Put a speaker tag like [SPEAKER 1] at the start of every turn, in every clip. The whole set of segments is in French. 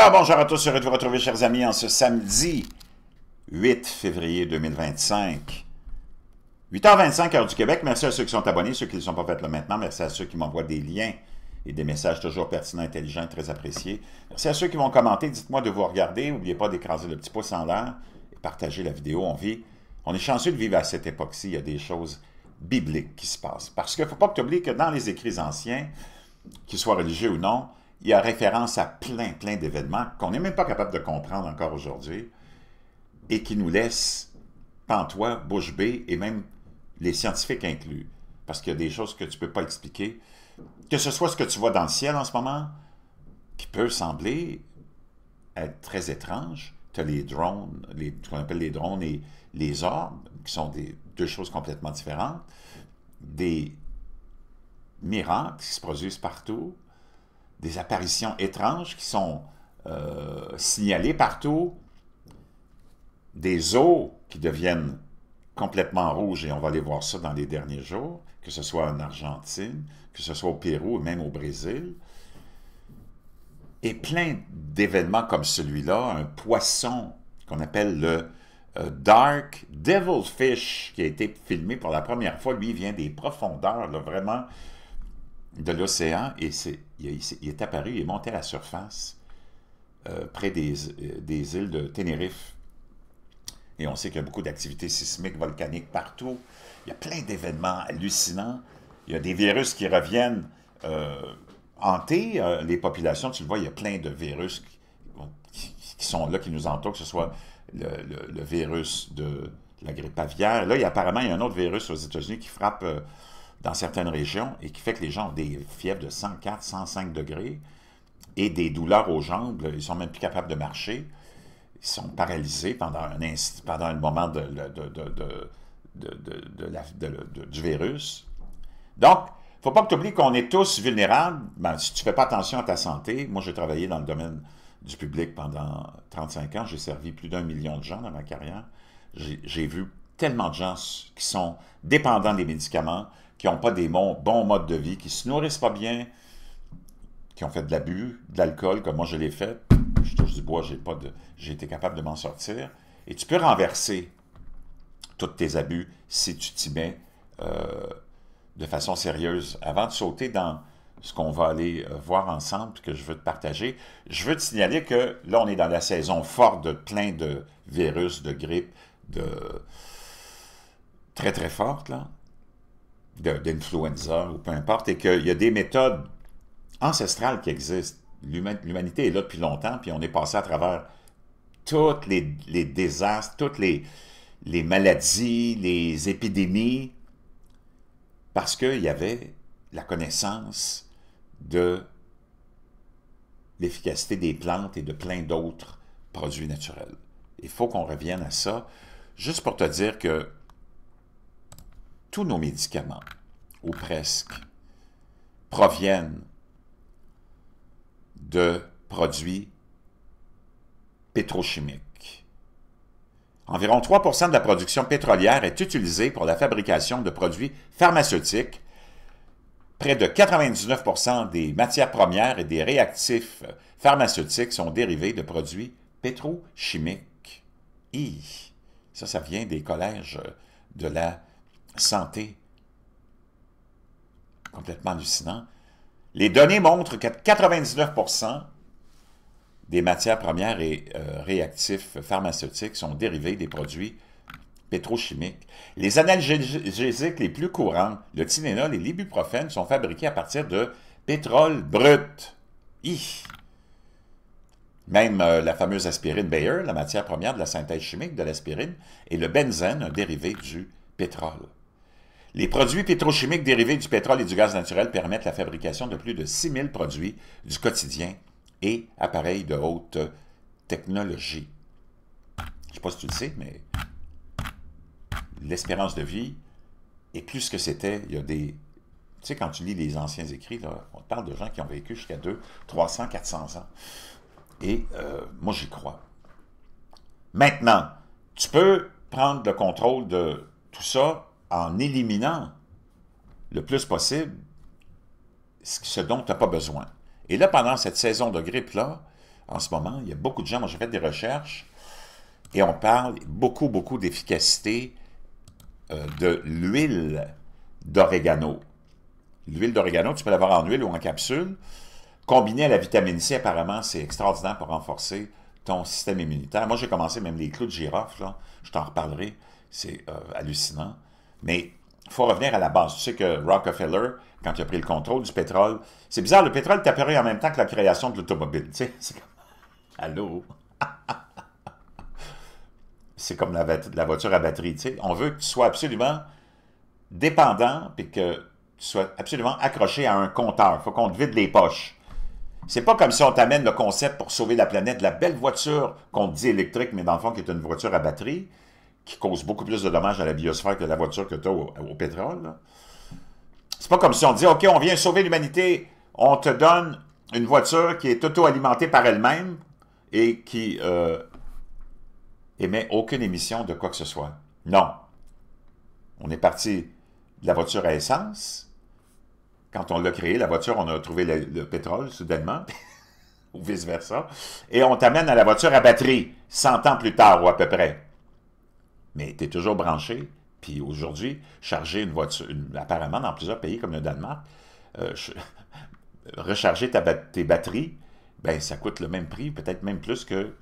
[SPEAKER 1] Alors, bonjour à tous, heureux de vous retrouver, chers amis, en ce samedi 8 février 2025. 8h25, heure du Québec. Merci à ceux qui sont abonnés, ceux qui ne le sont pas fait là maintenant. Merci à ceux qui m'envoient des liens et des messages toujours pertinents, intelligents et très appréciés. Merci à ceux qui vont commenter. Dites-moi de vous regarder. N'oubliez pas d'écraser le petit pouce en l'air et partager la vidéo. On est chanceux de vivre à cette époque-ci. Il y a des choses bibliques qui se passent. Parce qu'il ne faut pas que tu oublies que dans les écrits anciens, qu'ils soient religieux ou non, il y a référence à plein d'événements qu'on n'est même pas capable de comprendre encore aujourd'hui et qui nous laissent pantois, bouche bée et même les scientifiques inclus. Parce qu'il y a des choses que tu ne peux pas expliquer. Que ce soit ce que tu vois dans le ciel en ce moment, qui peut sembler être très étrange. Tu as les drones, ce qu'on appelle les drones et les orbes, qui sont deux choses complètement différentes. Des miracles qui se produisent partout. Des apparitions étranges qui sont signalées partout, des eaux qui deviennent complètement rouges, et on va aller voir ça dans les derniers jours, que ce soit en Argentine, que ce soit au Pérou, et même au Brésil, et plein d'événements comme celui-là, un poisson qu'on appelle le Dark Devilfish, qui a été filmé pour la première fois, lui, il vient des profondeurs, là, vraiment, de l'océan, et il est apparu, il est monté à la surface près des îles de Tenerife. Et on sait qu'il y a beaucoup d'activités sismiques, volcaniques partout. Il y a plein d'événements hallucinants. Il y a des virus qui reviennent hanter les populations. Tu le vois, il y a plein de virus qui sont là, qui nous entourent, que ce soit le virus de la grippe aviaire. Là, apparemment, il y a un autre virus aux États-Unis qui frappe dans certaines régions et qui fait que les gens ont des fièvres de 104, 105 degrés et des douleurs aux jambes. Ils ne sont même plus capables de marcher. Ils sont paralysés pendant le moment du virus. Donc, il ne faut pas que tu oublies qu'on est tous vulnérables. Ben, si tu ne fais pas attention à ta santé, moi j'ai travaillé dans le domaine du public pendant 35 ans, j'ai servi plus d'1 million de gens dans ma carrière. J'ai vu tellement de gens qui sont dépendants des médicaments, qui n'ont pas des bons modes de vie, qui ne se nourrissent pas bien, qui ont fait de l'abus, de l'alcool, comme moi je l'ai fait. Je touche du bois, j'ai été capable de m'en sortir. Et tu peux renverser tous tes abus si tu t'y mets de façon sérieuse. Avant de sauter dans ce qu'on va aller voir ensemble, que je veux te partager, je veux te signaler que là, on est dans la saison forte de plein de virus, de grippe, très forte, là, d'influenza ou peu importe, et qu'il y a des méthodes ancestrales qui existent. L'humanité est là depuis longtemps, puis on est passé à travers tous les désastres, toutes les maladies, les épidémies, parce qu'il y avait la connaissance de l'efficacité des plantes et de plein d'autres produits naturels. Il faut qu'on revienne à ça, juste pour te dire que tous nos médicaments, ou presque, proviennent de produits pétrochimiques. Environ 3% de la production pétrolière est utilisée pour la fabrication de produits pharmaceutiques. Près de 99% des matières premières et des réactifs pharmaceutiques sont dérivés de produits pétrochimiques. Ça vient des collèges de la santé. Complètement hallucinant. Les données montrent que 99% des matières premières et réactifs pharmaceutiques sont dérivés des produits pétrochimiques. Les analgésiques les plus courants, le Tylenol et l'ibuprofène, sont fabriqués à partir de pétrole brut. Même la fameuse aspirine Bayer, la matière première de la synthèse chimique de l'aspirine, et le benzène, un dérivé du pétrole. Les produits pétrochimiques dérivés du pétrole et du gaz naturel permettent la fabrication de plus de 6000 produits du quotidien et appareils de haute technologie. Je ne sais pas si tu le sais, mais l'espérance de vie est plus ce que c'était. Il y a des... Tu sais, quand tu lis les anciens écrits, là, on parle de gens qui ont vécu jusqu'à 200, 300, 400 ans. Et moi, j'y crois. Maintenant, tu peux prendre le contrôle de tout ça en éliminant le plus possible ce dont tu n'as pas besoin. Et là, pendant cette saison de grippe-là, en ce moment. Il y a beaucoup de gens, moi j'ai fait des recherches, et on parle beaucoup, beaucoup d'efficacité de l'huile d'orégano. L'huile d'orégano, tu peux l'avoir en huile ou en capsule. Combiné à la vitamine C, apparemment, c'est extraordinaire pour renforcer ton système immunitaire. Moi, j'ai commencé même les clous de girofle, là. Je t'en reparlerai. C'est hallucinant. Mais il faut revenir à la base. Tu sais que Rockefeller, quand il a pris le contrôle du pétrole, c'est bizarre, le pétrole est apparu en même temps que la création de l'automobile. Tu sais, c'est comme... Allô? C'est comme la voiture à batterie. Tu sais. On veut que tu sois absolument dépendant et que tu sois absolument accroché à un compteur. Il faut qu'on te vide les poches. C'est pas comme si on t'amène le concept pour sauver la planète, la belle voiture qu'on te dit électrique, mais dans le fond qui est une voiture à batterie, qui cause beaucoup plus de dommages à la biosphère que la voiture que tu as au pétrole. C'est pas comme si on dit, OK, on vient sauver l'humanité, on te donne une voiture qui est auto-alimentée par elle-même et qui émet aucune émission de quoi que ce soit. Non. On est parti de la voiture à essence. Quand on l'a créé, la voiture, on a trouvé le pétrole, soudainement, ou vice-versa, et on t'amène à la voiture à batterie, 100 ans plus tard, ou à peu près. Mais tu es toujours branché, puis aujourd'hui, charger une voiture, apparemment dans plusieurs pays comme le Danemark, recharger tes batteries, ben ça coûte le même prix, peut-être même plus que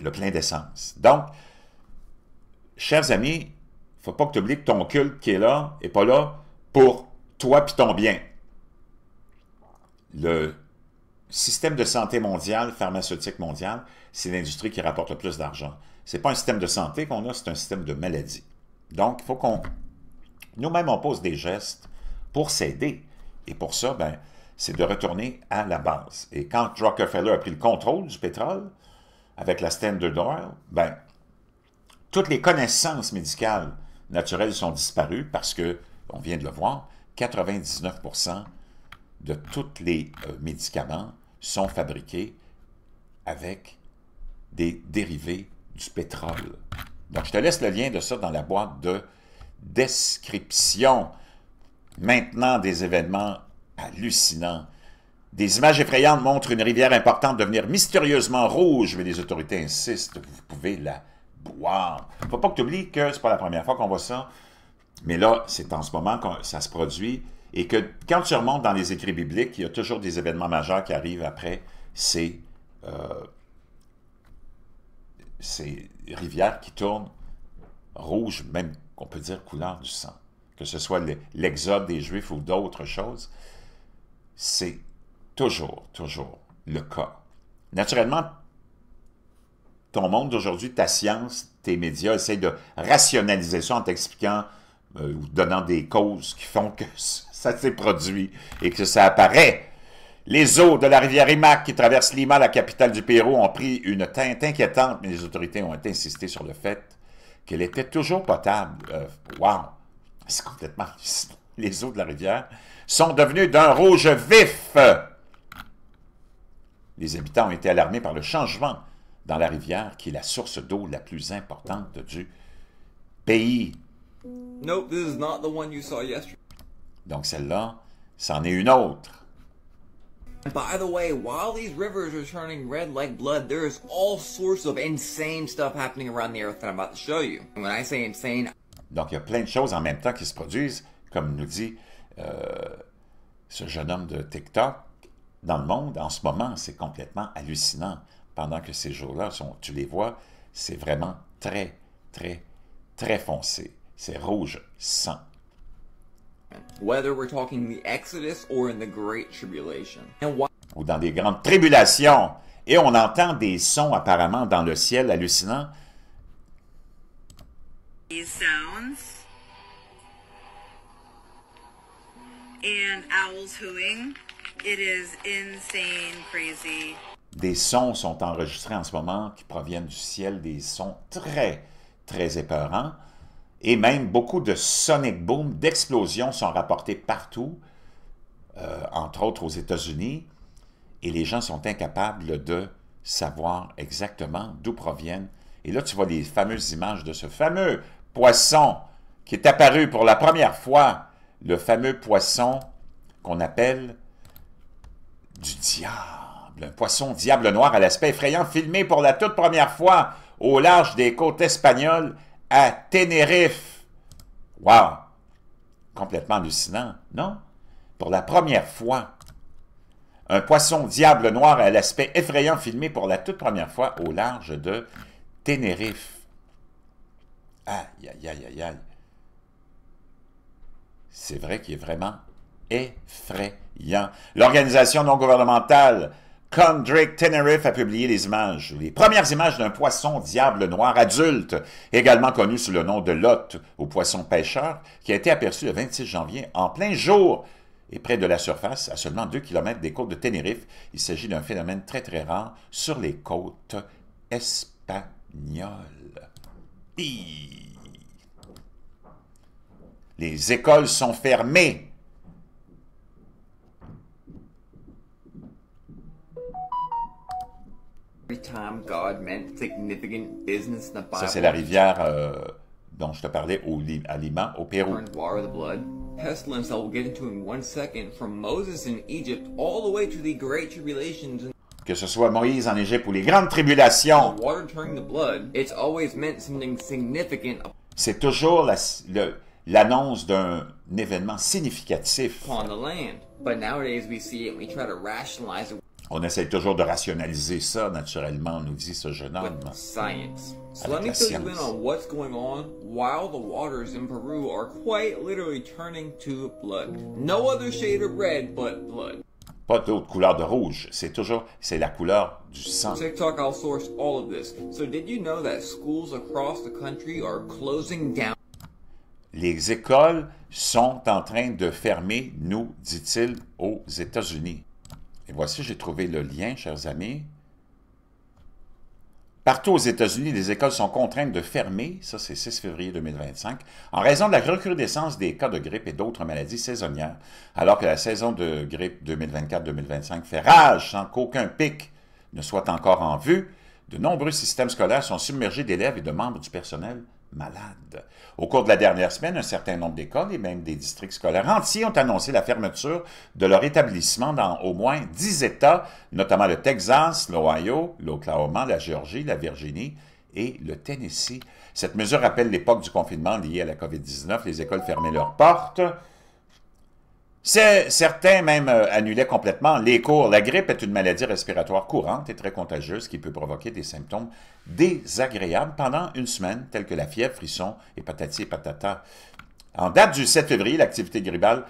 [SPEAKER 1] le plein d'essence. Donc, chers amis, il ne faut pas que tu oublies que ton culte qui est là n'est pas là pour toi puis ton bien. Le système de santé mondial, pharmaceutique mondial, c'est l'industrie qui rapporte le plus d'argent. Ce n'est pas un système de santé qu'on a, c'est un système de maladie. Donc, il faut qu'on... Nous-mêmes, on pose des gestes pour s'aider. Et pour ça, ben, c'est de retourner à la base. Et quand Rockefeller a pris le contrôle du pétrole, avec la Standard Oil, ben, toutes les connaissances médicales naturelles sont disparues parce que, on vient de le voir, 99% de tous les médicaments sont fabriqués avec des dérivés du pétrole. Donc, je te laisse le lien de ça dans la boîte de description. Maintenant, des événements hallucinants. Des images effrayantes montrent une rivière importante devenir mystérieusement rouge, mais les autorités insistent, vous pouvez la boire. Il ne faut pas que tu oublies que ce n'est pas la première fois qu'on voit ça, mais là, c'est en ce moment que ça se produit, et que quand tu remontes dans les écrits bibliques, il y a toujours des événements majeurs qui arrivent après ces rivières qui tournent rouge, même qu'on peut dire couleur du sang. Que ce soit l'exode des Juifs ou d'autres choses, c'est toujours le cas. Naturellement, ton monde d'aujourd'hui, ta science, tes médias essayent de rationaliser ça en t'expliquant ou donnant des causes qui font que ça s'est produit et que ça apparaît. Les eaux de la rivière Imac qui traverse Lima, la capitale du Pérou, ont pris une teinte inquiétante, mais les autorités ont insisté sur le fait qu'elle était toujours potable. Wow! C'est complètement hallucinant. Les eaux de la rivière sont devenues d'un rouge vif. Les habitants ont été alarmés par le changement dans la rivière, qui est la source d'eau la plus importante du pays.
[SPEAKER 2] Nope, this is not the one you saw yesterday.
[SPEAKER 1] Donc celle-là, c'en est une autre.
[SPEAKER 2] And by the way, while these rivers are turning red like blood, there is all sorts of insane stuff happening around the earth that I'm about to show you. And when I say insane...
[SPEAKER 1] Donc il y a plein de choses en même temps qui se produisent, comme nous dit ce jeune homme de TikTok. Dans le monde, en ce moment, c'est complètement hallucinant. Pendant que ces jours-là, tu les vois, c'est vraiment très foncé. C'est rouge sang.
[SPEAKER 2] Whether we're talking the Exodus or in the Great Tribulation.
[SPEAKER 1] Ou dans des grandes tribulations. Et on entend des sons apparemment dans le ciel hallucinants.
[SPEAKER 3] These sounds and owls hooing. It is insane, crazy.
[SPEAKER 1] Des sons sont enregistrés en ce moment qui proviennent du ciel, des sons très épeurants. Et même beaucoup de sonic boom, d'explosions sont rapportés partout, entre autres aux États-Unis. Et les gens sont incapables de savoir exactement d'où proviennent. Et là, tu vois les fameuses images de ce fameux poisson qui est apparu pour la première fois, le fameux poisson qu'on appelle du diable. Un poisson diable noir à l'aspect effrayant filmé pour la toute première fois au large des côtes espagnoles à Tenerife. Wow! Complètement hallucinant, non? Pour la première fois, un poisson diable noir à l'aspect effrayant filmé pour la toute première fois au large de Tenerife. Aïe, aïe, aïe, aïe, aïe. C'est vrai qu'il est vraiment effrayant. L'organisation non gouvernementale Condrick Tenerife a publié les premières images d'un poisson diable noir adulte, également connu sous le nom de lotte ou poisson pêcheur, qui a été aperçu le 26 janvier en plein jour et près de la surface, à seulement 2 km des côtes de Tenerife. Il s'agit d'un phénomène très très rare sur les côtes espagnoles. Les écoles sont fermées. Ça, c'est la rivière dont je te parlais à Lima, au Pérou.
[SPEAKER 2] Pestilence I will get into in 1 second, from Moses in Egypt all the way to the Great Tribulations.
[SPEAKER 1] Que ce soit Moïse en Égypte ou les grandes tribulations,
[SPEAKER 2] Water turning to blood, it's always meant something significant.
[SPEAKER 1] C'est toujours l'annonce d'un événement significatif.
[SPEAKER 2] Upon the land. But nowadays we see it and we try to rationalize it.
[SPEAKER 1] On essaie toujours de rationaliser ça, naturellement, nous dit ce jeune homme.
[SPEAKER 2] With science. So
[SPEAKER 1] Avec
[SPEAKER 2] let me
[SPEAKER 1] la
[SPEAKER 2] fill you in
[SPEAKER 1] science.
[SPEAKER 2] on what's going on while the waters in Peru are quite literally turning to blood. No other shade of red but blood.
[SPEAKER 1] Pas d'autre couleur de rouge, c'est la couleur du sang.
[SPEAKER 2] TikTok, I'll source all of this. So did you know that schools across the country are closing down?
[SPEAKER 1] Les écoles sont en train de fermer, nous, dit-il, aux États-Unis. Et voici, j'ai trouvé le lien, chers amis. Partout aux États-Unis, les écoles sont contraintes de fermer, ça c'est 6 février 2025, en raison de la recrudescence des cas de grippe et d'autres maladies saisonnières, alors que la saison de grippe 2024-2025 fait rage sans qu'aucun pic ne soit encore en vue. De nombreux systèmes scolaires sont submergés d'élèves et de membres du personnel malades. Au cours de la dernière semaine, un certain nombre d'écoles et même des districts scolaires entiers ont annoncé la fermeture de leur établissement dans au moins 10 États, notamment le Texas, l'Ohio, l'Oklahoma, la Géorgie, la Virginie et le Tennessee. Cette mesure rappelle l'époque du confinement lié à la COVID-19. Les écoles fermaient leurs portes. Certains même annulaient complètement les cours. La grippe est une maladie respiratoire courante et très contagieuse qui peut provoquer des symptômes désagréables pendant une semaine, tels que la fièvre, frissons et patati et patata. En date du 7 février, l'activité grippale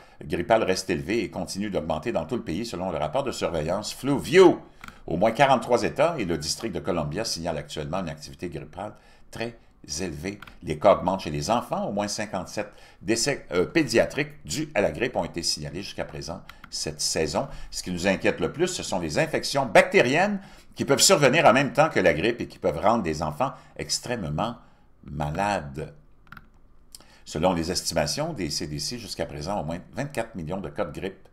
[SPEAKER 1] reste élevée et continue d'augmenter dans tout le pays selon le rapport de surveillance FluView. Au moins 43 États et le district de Columbia signalent actuellement une activité grippale très élevée. Les cas augmentent chez les enfants. Au moins 57 décès pédiatriques dus à la grippe ont été signalés jusqu'à présent cette saison. Ce qui nous inquiète le plus, ce sont les infections bactériennes qui peuvent survenir en même temps que la grippe et qui peuvent rendre des enfants extrêmement malades. Selon les estimations des CDC, jusqu'à présent, au moins 24 millions de cas de grippe,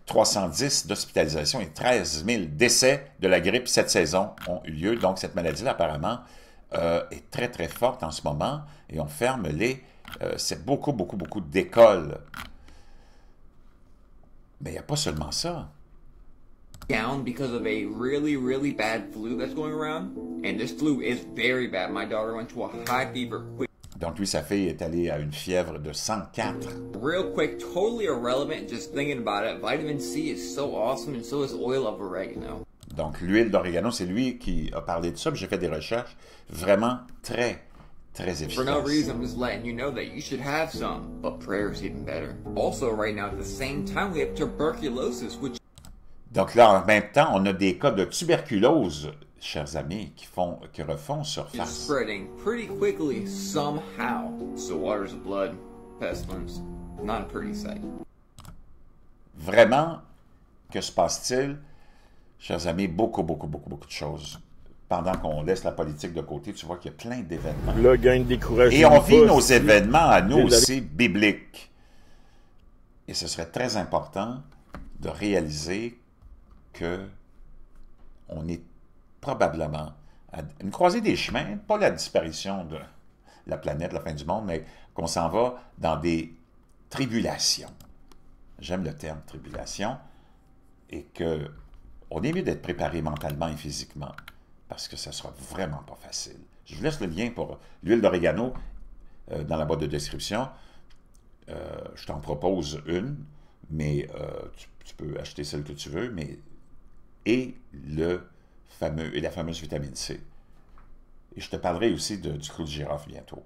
[SPEAKER 1] 310 d'hospitalisation et 13 000 décès de la grippe cette saison ont eu lieu. Donc, cette maladie-là, apparemment, est très, très forte en ce moment et on ferme c'est beaucoup d'écoles. Mais il n'y a pas seulement ça.
[SPEAKER 2] Down because of a really bad flu that's going around. And this flu is very bad. My daughter went to a high fever quick.
[SPEAKER 1] Donc, lui, sa fille est allée à une fièvre de 104.
[SPEAKER 2] Real quick, totally irrelevant, just thinking about it. Vitamin C is so awesome and so is oil of oregano.
[SPEAKER 1] Donc, l'huile d'orégano, c'est lui qui a parlé de ça. J'ai fait des recherches vraiment très efficaces.
[SPEAKER 2] For no reason, I'm just letting you know that you should have some. But prayer is even better. Also, right now, at the same time, we have tuberculosis, which...
[SPEAKER 1] Donc là, en même temps, on a des cas de tuberculose, chers amis, qui refont surface.
[SPEAKER 2] It's spreading pretty quickly somehow. So waters of blood, pestilence, not a pretty sight.
[SPEAKER 1] Vraiment, que se passe-t-il? Chers amis, beaucoup de choses. Pendant qu'on laisse la politique de côté, tu vois qu'il y a plein d'événements.
[SPEAKER 4] Là, gagne découragé.
[SPEAKER 1] Et on vit nos événements à nous aussi bibliques. Et ce serait très important de réaliser que on est probablement à une croisée des chemins, pas la disparition de la planète, la fin du monde, mais qu'on s'en va dans des tribulations. J'aime le terme tribulation. Et que on est mieux d'être préparé mentalement et physiquement, parce que ça sera vraiment pas facile. Je vous laisse le lien pour l'huile d'orégano dans la boîte de description. Je t'en propose une, mais tu peux acheter celle que tu veux, mais et la fameuse vitamine C. Et je te parlerai aussi du clou de girofle bientôt.